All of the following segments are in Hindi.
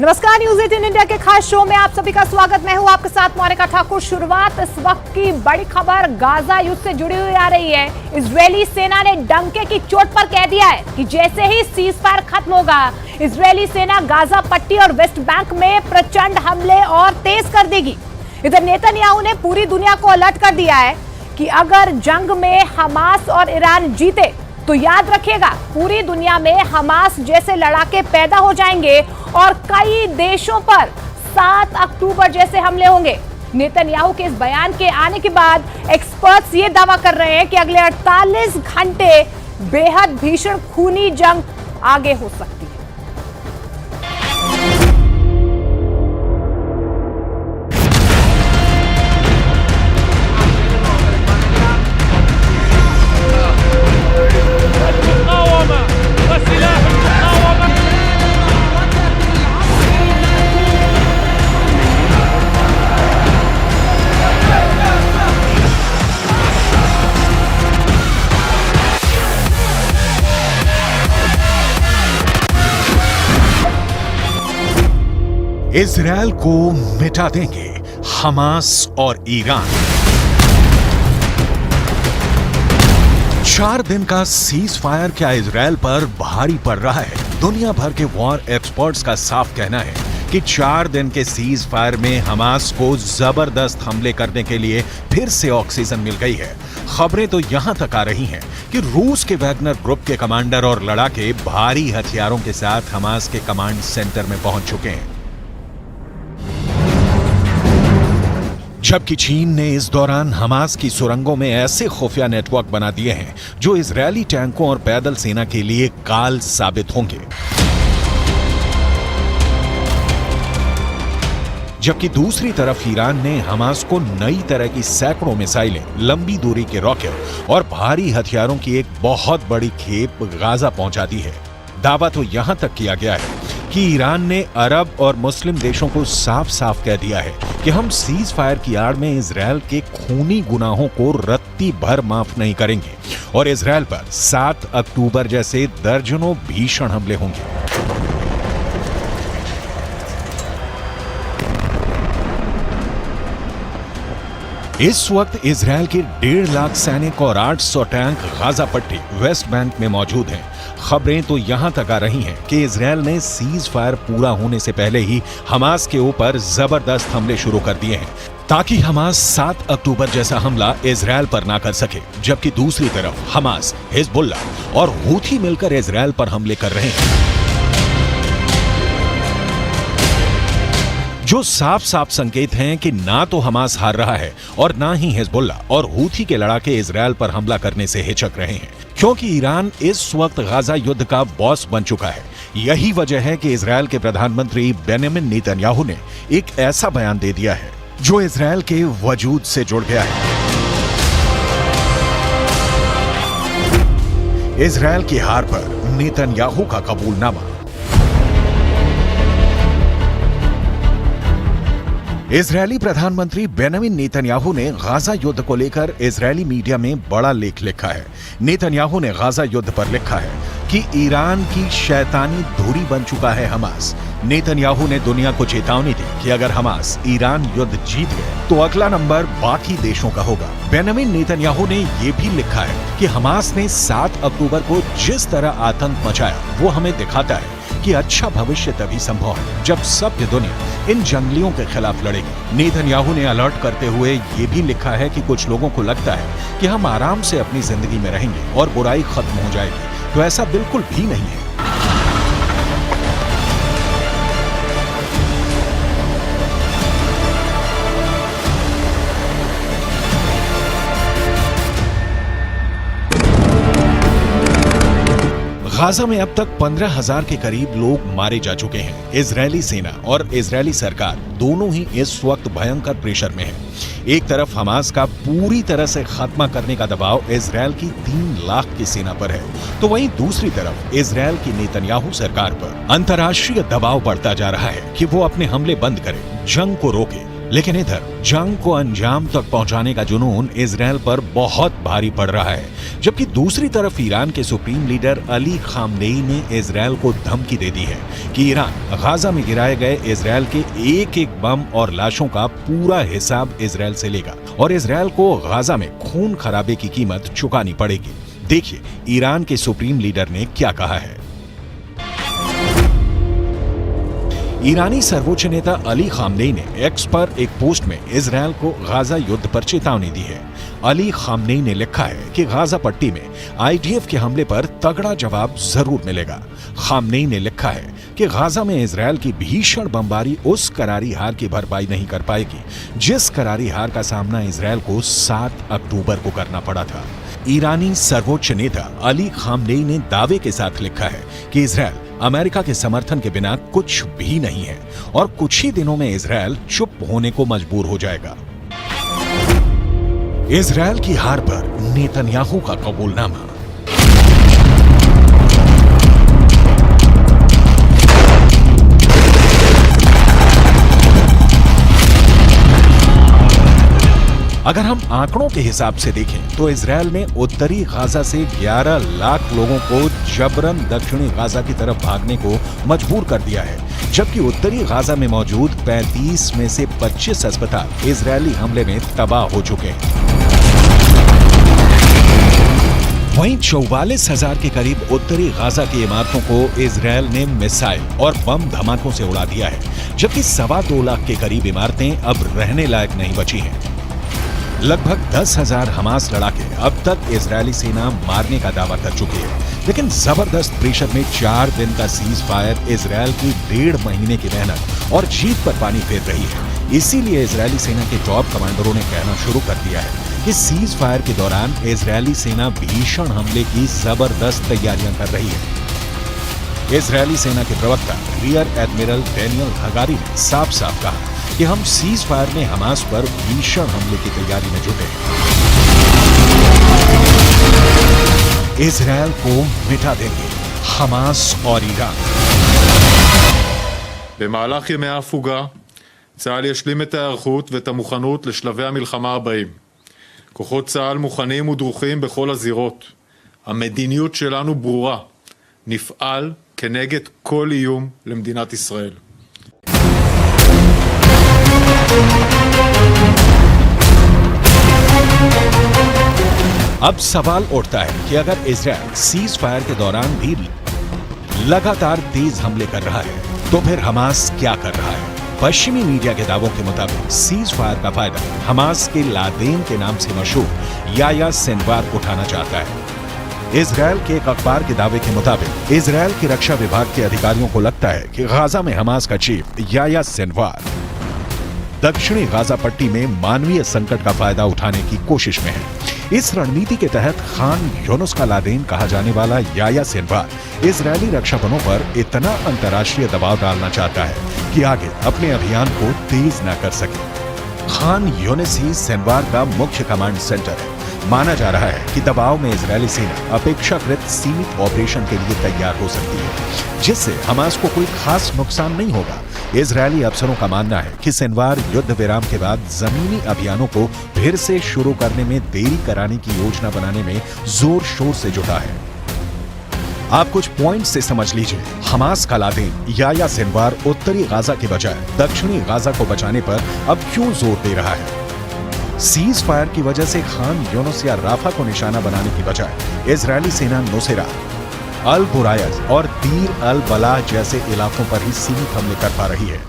नमस्कार, न्यूज 18 इंडिया के खास शो में आप सभी का स्वागत। मैं हूं आपके साथ मोनिका ठाकुर। शुरुआत इस वक्त की बड़ी खबर गाजा युद्ध से जुड़ी हुई आ रही है। इजरायली सेना ने डंके की चोट पर कह दिया है कि जैसे ही सीज फायर खत्म होगा, इजरायली सेना गाजा पट्टी और वेस्ट बैंक में प्रचंड हमले और तेज कर देगी। इधर नेतन्याहू ने पूरी दुनिया को अलर्ट कर दिया है कि अगर जंग में हमास और ईरान जीते तो याद रखिएगा, पूरी दुनिया में हमास जैसे लड़ाके पैदा हो जाएंगे और कई देशों पर 7 अक्टूबर जैसे हमले होंगे। नेतन्याहू के इस बयान के आने के बाद एक्सपर्ट्स ये दावा कर रहे हैं कि अगले 48 घंटे बेहद भीषण खूनी जंग आगे हो सकती है। इजरायल को मिटा देंगे हमास और ईरान। 4 दिन का सीज फायर क्या इजरायल पर भारी पड़ रहा है? दुनिया भर के वॉर एक्सपर्ट्स का साफ कहना है कि 4 दिन के सीज फायर में हमास को जबरदस्त हमले करने के लिए फिर से ऑक्सीजन मिल गई है। खबरें तो यहां तक आ रही हैं कि रूस के वैगनर ग्रुप के कमांडर और लड़ाके भारी हथियारों के साथ हमास के कमांड सेंटर में पहुंच चुके हैं, जबकि चीन ने इस दौरान हमास की सुरंगों में ऐसे खुफिया नेटवर्क बना दिए हैं जो इजरायली टैंकों और पैदल सेना के लिए काल साबित होंगे। जबकि दूसरी तरफ ईरान ने हमास को नई तरह की सैकड़ों मिसाइलें, लंबी दूरी के रॉकेट और भारी हथियारों की एक बहुत बड़ी खेप गाजा पहुंचा दी है। दावा तो यहां तक किया गया है कि ईरान ने अरब और मुस्लिम देशों को साफ साफ कह दिया है कि हम सीज फायर की आड़ में इजरायल के खूनी गुनाहों को रत्ती भर माफ नहीं करेंगे और इजरायल पर 7 अक्टूबर जैसे दर्जनों भीषण हमले होंगे। इस वक्त इजरायल के 1.5 लाख सैनिक और 800 टैंक गाजा पट्टी, वेस्ट बैंक में मौजूद हैं। खबरें तो यहां तक आ रही हैं कि इजरायल ने सीज फायर पूरा होने से पहले ही हमास के ऊपर जबरदस्त हमले शुरू कर दिए हैं ताकि हमास 7 अक्टूबर जैसा हमला इजरायल पर ना कर सके। जबकि दूसरी तरफ हमास, हिजबुल्लाह और हूथी मिलकर इजरायल पर हमले कर रहे हैं, जो साफ साफ संकेत हैं कि ना तो हमास हार रहा है और ना ही हिजबुल्लाह और हूथी के लड़ाके इजरायल पर हमला करने से हिचक रहे हैं, क्योंकि ईरान इस वक्त गाजा युद्ध का बॉस बन चुका है। यही वजह है कि इजरायल के प्रधानमंत्री बेंजामिन नेतन्याहू ने एक ऐसा बयान दे दिया है जो इजरायल के वजूद से जुड़ गया है। इजरायल की हार पर नेतन्याहू का कबूलनामा। इजरायली प्रधानमंत्री बेंजामिन नेतन्याहू ने गाजा युद्ध को लेकर इजरायली मीडिया में बड़ा लेख लिखा है। नेतन्याहू ने गाजा युद्ध पर लिखा है कि ईरान की शैतानी धुरी बन चुका है हमास। नेतन्याहू ने दुनिया को चेतावनी दी कि अगर हमास ईरान युद्ध जीत गए तो अगला नंबर बाकी देशों का होगा। बेंजामिन नेतन्याहू ने यह भी लिखा है कि हमास ने 7 अक्टूबर को जिस तरह आतंक मचाया वो हमें दिखाता है कि अच्छा भविष्य तभी संभव है जब सभ्य दुनिया इन जंगलियों के खिलाफ लड़ेगी। नेतन्याहू ने अलर्ट करते हुए ये भी लिखा है कि कुछ लोगों को लगता है कि हम आराम से अपनी जिंदगी में रहेंगे और बुराई खत्म हो जाएगी, तो ऐसा बिल्कुल भी नहीं है। गाजा में अब तक 15,000 के करीब लोग मारे जा चुके हैं। इजरायली सेना और इजरायली सरकार दोनों ही इस वक्त भयंकर प्रेशर में है। एक तरफ हमास का पूरी तरह से खात्मा करने का दबाव इजरायल की 3 लाख की सेना पर है, तो वहीं दूसरी तरफ इजरायल की नेतन्याहू सरकार पर अंतर्राष्ट्रीय दबाव बढ़ता जा रहा है कि वो अपने हमले बंद करे, जंग को रोके लेकिन इधर जंग को अंजाम तक पहुंचाने का जुनून इजरायल पर बहुत भारी पड़ रहा है, जबकि दूसरी तरफ ईरान के सुप्रीम लीडर अली खामनेई ने इजरायल को धमकी दे दी है कि ईरान गाजा में गिराए गए इजरायल के एक एक बम और लाशों का पूरा हिसाब इजरायल से लेगा और इजरायल को गाजा में खून खराबे की कीमत चुकानी पड़ेगी। देखिए ईरान के सुप्रीम लीडर ने क्या कहा है। ईरानी सर्वोच्च नेता अली खामनेई ने एक्स पर एक पोस्ट में इजरायल को गाजा युद्ध पर चेतावनी दी है। अली खामनेई ने लिखा है कि गाजा पट्टी में आईडीएफ के हमले पर तगड़ा जवाब जरूर मिलेगा। खामनेई ने लिखा है कि गाजा में इजरायल की भीषण बमबारी उस करारी हार की भरपाई नहीं कर पाएगी जिस करारी हार का सामना इजरायल को 7 अक्टूबर को करना पड़ा था। ईरानी सर्वोच्च नेता अली खामनेई ने दावे के साथ लिखा है कि इजरायल अमेरिका के समर्थन के बिना कुछ भी नहीं है और कुछ ही दिनों में इजरायल चुप होने को मजबूर हो जाएगा। इजरायल की हार पर नेतन्याहू का कबूलनामा। अगर हम आंकड़ों के हिसाब से देखें तो इजरायल ने उत्तरी गाजा से 11 लाख लोगों को जबरन दक्षिणी गाजा की तरफ भागने को मजबूर कर दिया है, जबकि उत्तरी गाजा में मौजूद 35 में से 25 अस्पताल इजरायली हमले में तबाह हो चुके हैं। वहीं 44,000 के करीब उत्तरी गाजा की इमारतों को इजरायल ने मिसाइल और बम धमाकों से उड़ा दिया है, जबकि 2.25 लाख के करीब इमारतें अब रहने लायक नहीं बची हैं। लगभग 10,000 हमास लड़ाके अब तक इजरायली सेना मारने का दावा कर चुकी है, लेकिन जबरदस्त प्रेशर में 4 दिन का सीज फायर इजरायल की 1.5 महीने की मेहनत और जीत पर पानी फेर रही है। इसीलिए इजरायली सेना के टॉप कमांडरों ने कहना शुरू कर दिया है कि सीज फायर के दौरान इजरायली सेना भीषण हमले की जबरदस्त तैयारियां कर रही है। इजरायली सेना के प्रवक्ता रियर एडमिरल डैनियल हगारी ने साफ साफ कहा कि हम सीज फायर में हमास पर भीषण हमले की तैयारी में जुटे हैं। इजरायल को मिटा देंगे हमास और ईरान। במהלך ימי ההפוגה, צה"ל ישלים את ההיערכות ואת המוכנות לשלבי המלחמה הבאים. כוחות צה"ל מוכנים ודרוכים בכל הזירות. המדיניות שלנו ברורה. נפעל כנגד כל איום למדינת ישראל. अब सवाल उठता है कि अगर इजरायल सीज फायर के दौरान भी लगातार तेज हमले कर रहा है तो फिर हमास क्या कर रहा है। पश्चिमी मीडिया के दावों के मुताबिक सीज फायर का फायदा हमास के लादेन के नाम से मशहूर याया सिनवार उठाना चाहता है। इजरायल के एक अखबार के दावे के मुताबिक इजरायल के रक्षा विभाग के अधिकारियों को लगता है कि गाजा में हमास का चीफ याया सिनवार दक्षिणी गाजा पट्टी में मानवीय संकट का फायदा उठाने की कोशिश में है। इस रणनीति के तहत खान यूनुस का लादेन कहा जाने वाला याया सिनवार इजरायली रक्षा बलों पर इतना अंतर्राष्ट्रीय दबाव डालना चाहता है कि आगे अपने अभियान को तेज न कर सके। खान यूनुस ही सिनवार का मुख्य कमांड सेंटर है। माना जा रहा है कि दबाव में इजरायली सेना अपेक्षाकृत सीमित ऑपरेशन के लिए तैयार हो सकती है, जिससे हमास को कोई खास नुकसान नहीं होगा। इजरायली अफसरों का मानना है कि सिनवार युद्ध विराम के बाद जमीनी अभियानों को फिर से शुरू करने में देरी कराने की योजना बनाने में जोर शोर से जुटा है। आप कुछ पॉइंट से समझ लीजिए। हमास का लादेन याया सिनवार उत्तरी गाजा के बजाय दक्षिणी गाजा को बचाने पर अब क्यों जोर दे रहा है। सीज फायर की वजह से खान यूनुस या राफा को निशाना बनाने की बजाय इजरायली सेना नुसैरा, अल बुरायज और दीर अल बलाह जैसे इलाकों पर ही सीमित हमले कर पा रही है।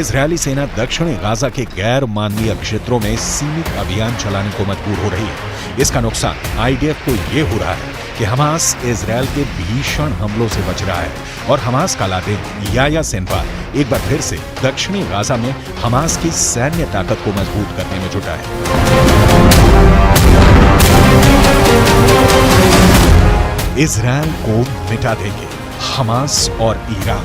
इजरायली सेना दक्षिणी गाजा के गैर मानवीय क्षेत्रों में सीमित अभियान चलाने को मजबूर हो रही है। इसका नुकसान आईडीएफ को ये हो रहा है कि हमास इजरायल के भीषण हमलों से बच रहा है और हमास का लादेन याया सिनवार एक बार फिर से दक्षिणी गाजा में हमास की सैन्य ताकत को मजबूत करने में जुटा है। इजरायल को मिटा देंगे हमास और ईरान।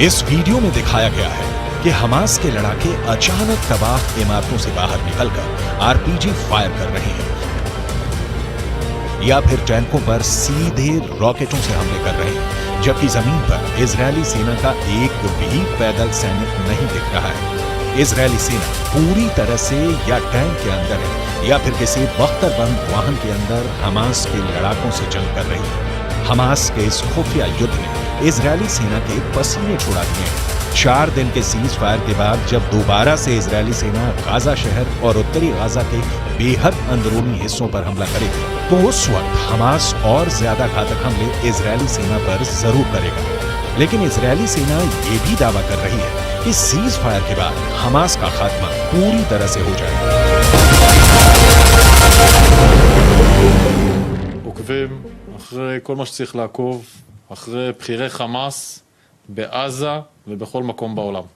इस वीडियो में दिखाया गया है कि हमास के लड़ाके अचानक तबाह इमारतों से बाहर निकलकर आरपीजी फायर कर रहे हैं या फिर टैंकों पर सीधे रॉकेटों से हमले कर रहे हैं, जबकि जमीन पर इजरायली सेना का एक भी पैदल सैनिक नहीं दिख रहा है। इजरायली सेना पूरी तरह से या टैंक के अंदर है या फिर किसी बख्तरबंद वाहन के अंदर हमास के लड़ाकों से जंग कर रही है। हमास के इस खुफिया युद्ध ने इजरायली सेना के पसीने छुड़ा दिए हैं। 4 दिन के सीज फायर के बाद जब दोबारा से इजरायली सेना गाजा शहर और उत्तरी गाजा के बेहद अंदरूनी हिस्सों पर हमला करेगी, तो उस वक्त हमास और ज्यादा घातक हमले इजरायली सेना पर जरूर करेगा। लेकिन इजरायली सेना ये भी दावा कर रही है कि सीज फायर के बाद हमास का खात्मा पूरी तरह से हो जाएगा। עוקבים אחרי כל מה שצריך לעקוב, אחרי בכירי חמאס בעזה ובכל מקום בעולם.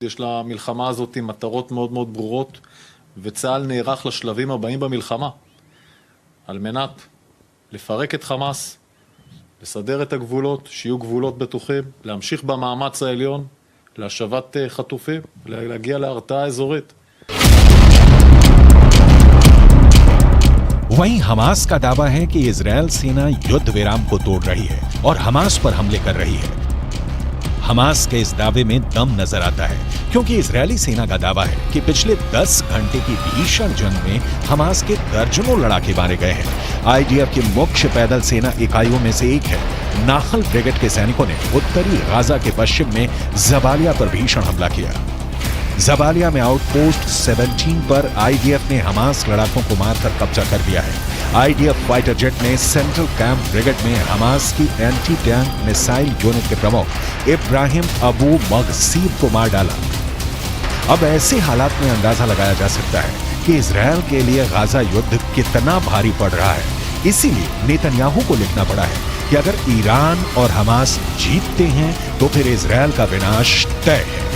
יש למלחמה הזאת מטרות מאוד מאוד ברורות, וצה"ל נערך לשלבים הבאים במלחמה, על מנת לפרק את חמאס, לסדר את הגבולות, שיהיו גבולות בטוחים, להמשיך במאמץ העליון, להשבת חטופים, להגיע להרתעה אזורית. वहीं हमास का दावा है कि इजरायल सेना युद्ध विराम को तोड़ रही है और हमास पर हमले कर रही है। हमास के इस दावे में दम नजर आता है, क्योंकि इजरायली सेना का दावा है कि पिछले 10 घंटे की भीषण जंग में हमास के दर्जनों लड़ाके मारे गए हैं। आईडीएफ की मुख्य पैदल सेना इकाइयों में से एक है नाहल ब्रिगेड के सैनिकों ने उत्तरी गाजा के पश्चिम में जबालिया पर भीषण हमला किया। जबालिया में आउटपोस्ट 17 पर आईडीएफ ने हमास लड़ाकों को मारकर कब्जा कर लिया है। आईडीएफ फाइटर जेट ने सेंट्रल कैंप ब्रिगेड में हमास की एंटी टैंक मिसाइल यूनिट के प्रमुख इब्राहिम अबू मगसीब को मार डाला। अब ऐसे हालात में अंदाजा लगाया जा सकता है कि इजरायल के लिए गाजा युद्ध कितना भारी पड़ रहा है। इसीलिए नेतन्याहू को लिखना पड़ा है कि अगर ईरान और हमास जीतते हैं तो फिर इजरायल का विनाश तय है।